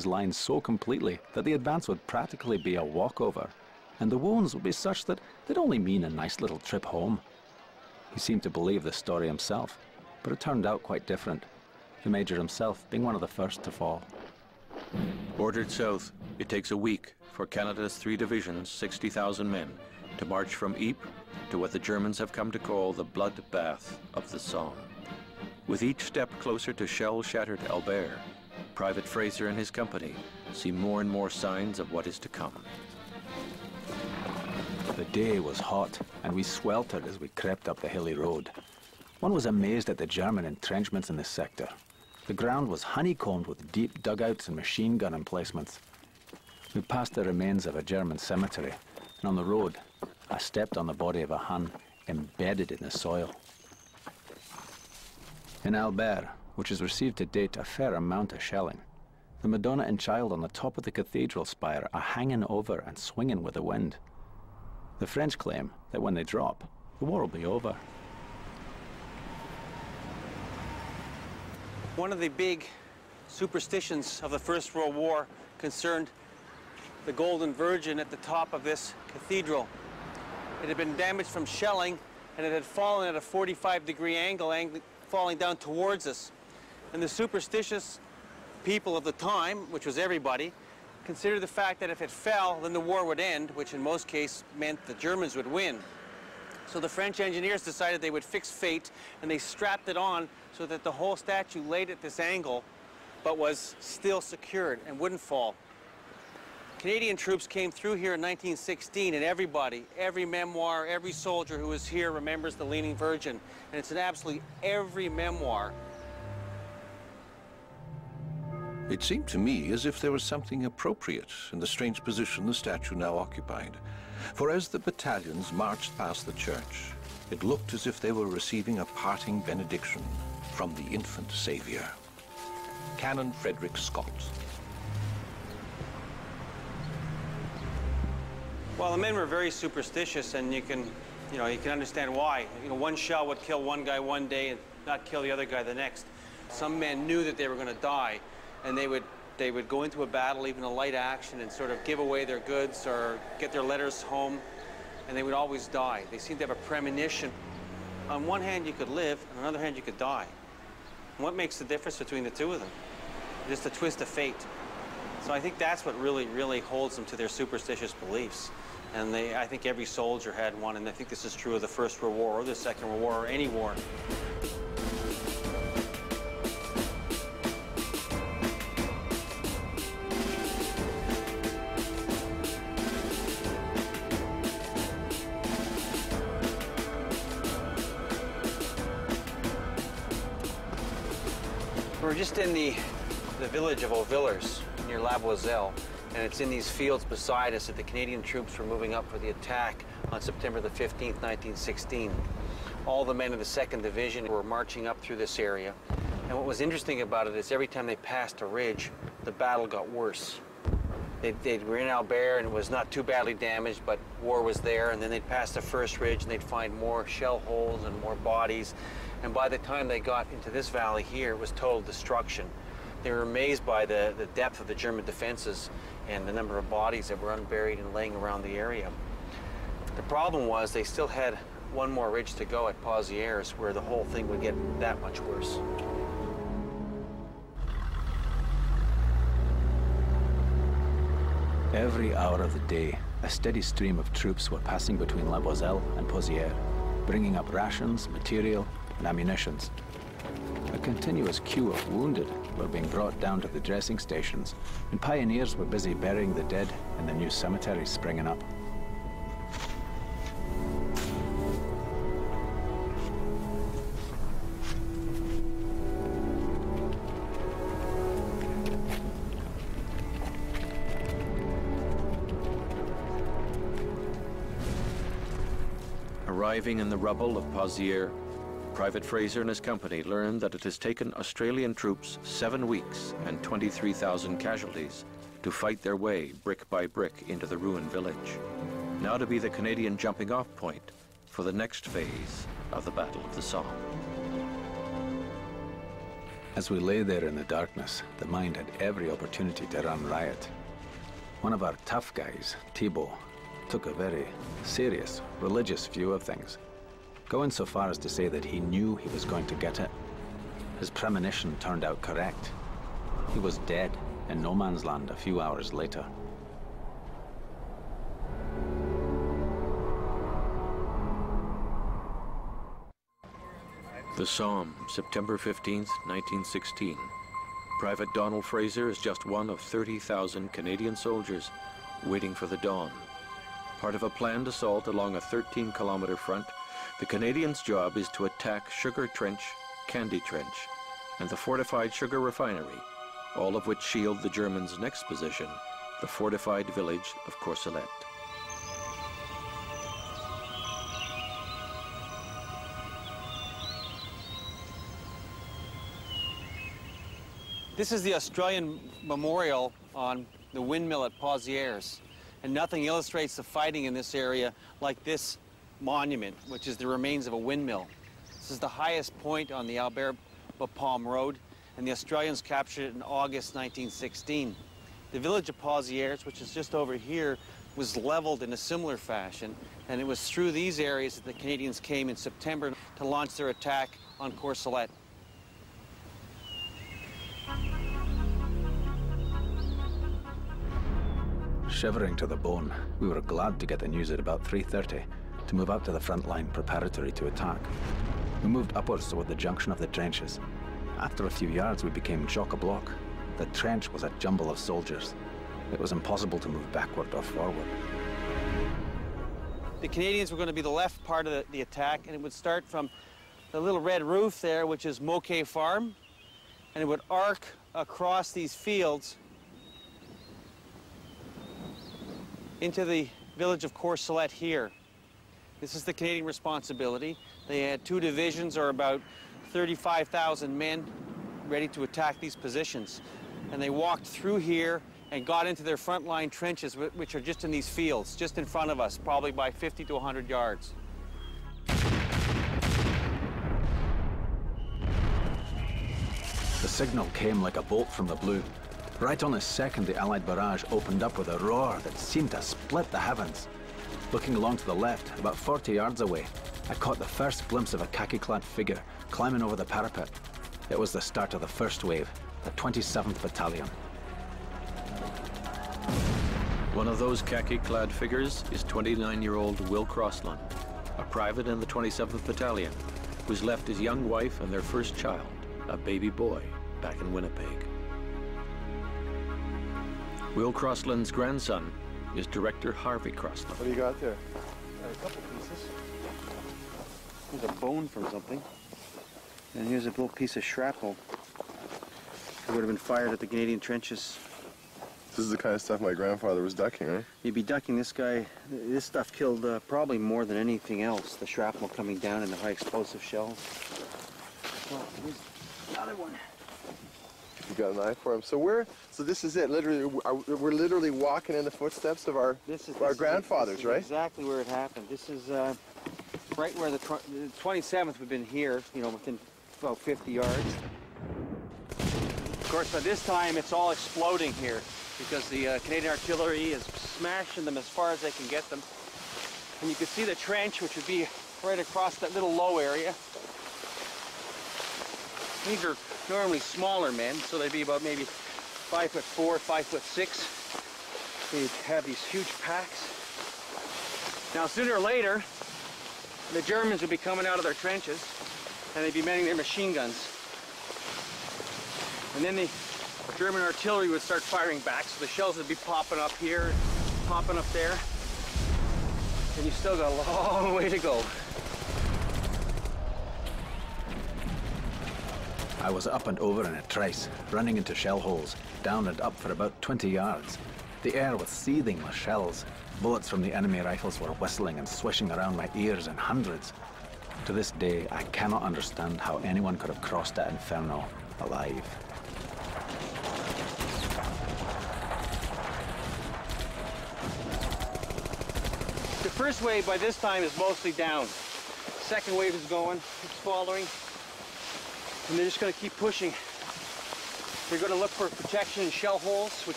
lines so completely that the advance would practically be a walkover, and the wounds would be such that they'd only mean a nice little trip home. He seemed to believe this story himself, but it turned out quite different, the Major himself being one of the first to fall. Ordered south, it takes a week for Canada's 3 divisions, 60,000 men, to march from Ypres to what the Germans have come to call the bloodbath of the Somme. With each step closer to shell-shattered Albert, Private Fraser and his company see more and more signs of what is to come. The day was hot, and we sweltered as we crept up the hilly road. One was amazed at the German entrenchments in this sector. The ground was honeycombed with deep dugouts and machine gun emplacements. We passed the remains of a German cemetery, and on the road, I stepped on the body of a Hun embedded in the soil. In Albert, which has received to date a fair amount of shelling, the Madonna and Child on the top of the cathedral spire are hanging over and swinging with the wind. The French claim that when they drop, the war will be over. One of the big superstitions of the First World War concerned the Golden Virgin at the top of this cathedral. It had been damaged from shelling, and it had fallen at a 45-degree angle, falling down towards us. And the superstitious people of the time, which was everybody, considered the fact that if it fell, then the war would end, which in most cases meant the Germans would win. So the French engineers decided they would fix fate, and they strapped it on so that the whole statue laid at this angle, but was still secured and wouldn't fall. Canadian troops came through here in 1916, and everybody, every memoir, every soldier who was here remembers the Leaning Virgin. And it's in absolutely every memoir. It seemed to me as if there was something appropriate in the strange position the statue now occupied. For as the battalions marched past the church, it looked as if they were receiving a parting benediction from the infant Savior. Canon Frederick Scott. Well, the men were very superstitious, and you can understand why. One shell would kill one guy one day and not kill the other guy the next. Some men knew that they were going to die, and they would go into a battle, even a light action, and sort of give away their goods or get their letters home, and they would always die. They seemed to have a premonition. On one hand, you could live, on the other hand, you could die. And what makes the difference between the two of them? Just a twist of fate. So I think that's what really, really holds them to their superstitious beliefs. And I think every soldier had one, and I think this is true of the First World War or the Second World War or any war. We're just in the village of Auvillers near La Boiselle, and it's in these fields beside us that the Canadian troops were moving up for the attack on September the 15th, 1916. All the men of the 2nd Division were marching up through this area, and what was interesting about it is every time they passed a ridge, the battle got worse. They were in Albert, and it was not too badly damaged, but war was there, and then they'd pass the first ridge, and they'd find more shell holes and more bodies. And by the time they got into this valley here, it was total destruction. They were amazed by the depth of the German defenses and the number of bodies that were unburied and laying around the area. The problem was they still had one more ridge to go at Pozieres, where the whole thing would get that much worse. Every hour of the day, a steady stream of troops were passing between La Boiselle and Pozieres, bringing up rations, material, and ammunitions. A continuous queue of wounded were being brought down to the dressing stations, and pioneers were busy burying the dead in the new cemeteries springing up. Arriving in the rubble of Pozieres, Private Fraser and his company learned that it has taken Australian troops 7 weeks and 23,000 casualties to fight their way brick by brick into the ruined village, now to be the Canadian jumping-off point for the next phase of the Battle of the Somme. As we lay there in the darkness, the mind had every opportunity to run riot. One of our tough guys, Thibault, took a very serious, religious view of things, going so far as to say that he knew he was going to get it. His premonition turned out correct. He was dead in no man's land a few hours later. The Somme, September 15th, 1916. Private Donald Fraser is just one of 30,000 Canadian soldiers waiting for the dawn. Part of a planned assault along a 13-kilometer front, the Canadians' job is to attack Sugar Trench, Candy Trench, and the fortified sugar refinery, all of which shield the Germans' next position, the fortified village of Courcelette. This is the Australian memorial on the windmill at Pozières, and nothing illustrates the fighting in this area like this monument, which is the remains of a windmill. This is the highest point on the Albert Bapaume Road, and the Australians captured it in August 1916. The village of Pozières, which is just over here, was leveled in a similar fashion, and it was through these areas that the Canadians came in September to launch their attack on Courcelette. Shivering to the bone, we were glad to get the news at about 3:30 to move up to the front line preparatory to attack. We moved upwards toward the junction of the trenches. After a few yards, we became chock-a-block. The trench was a jumble of soldiers. It was impossible to move backward or forward. The Canadians were going to be the left part of the attack, and it would start from the little red roof there, which is Moquet Farm, and it would arc across these fields into the village of Courcelette here. This is the Canadian responsibility. They had 2 divisions, or about 35,000 men, ready to attack these positions. And they walked through here and got into their frontline trenches, which are just in these fields, just in front of us, probably by 50 to 100 yards. The signal came like a bolt from the blue. Right on the second, the Allied barrage opened up with a roar that seemed to split the heavens. Looking along to the left, about 40 yards away, I caught the first glimpse of a khaki-clad figure climbing over the parapet. It was the start of the first wave, the 27th Battalion. One of those khaki-clad figures is 29-year-old Will Crossland, a private in the 27th Battalion, who's left his young wife and their first child, a baby boy, back in Winnipeg. Will Crossland's grandson is Director Harvey Crossland. What do you got there? A couple pieces. Here's a bone from something. And here's a little piece of shrapnel. It would have been fired at the Canadian trenches. This is the kind of stuff my grandfather was ducking, right? You'd be ducking this guy. This stuff killed probably more than anything else. The shrapnel coming down in the high explosive shells. Oh, here's another one. You got an eye for him. So this is it. Literally, we're literally walking in the footsteps of our grandfathers, this is right? Exactly where it happened. This is right where the 27th we've been here, you know, within about 50 yards. Of course, by this time, it's all exploding here because the Canadian artillery is smashing them as far as they can get them. And you can see the trench, which would be right across that little low area. These are normally smaller men, so they'd be about maybe 5'4", 5'6". They'd have these huge packs. Now, sooner or later, the Germans would be coming out of their trenches, and they'd be manning their machine guns. And then the German artillery would start firing back, so the shells would be popping up here, popping up there, and you've still got a long way to go. I was up and over in a trice, running into shell holes, down and up for about 20 yards. The air was seething with shells. Bullets from the enemy rifles were whistling and swishing around my ears in hundreds. To this day, I cannot understand how anyone could have crossed that inferno alive. The first wave by this time is mostly down. Second wave is going, it's following. And they're just going to keep pushing You're going to look for protection in shell holes, which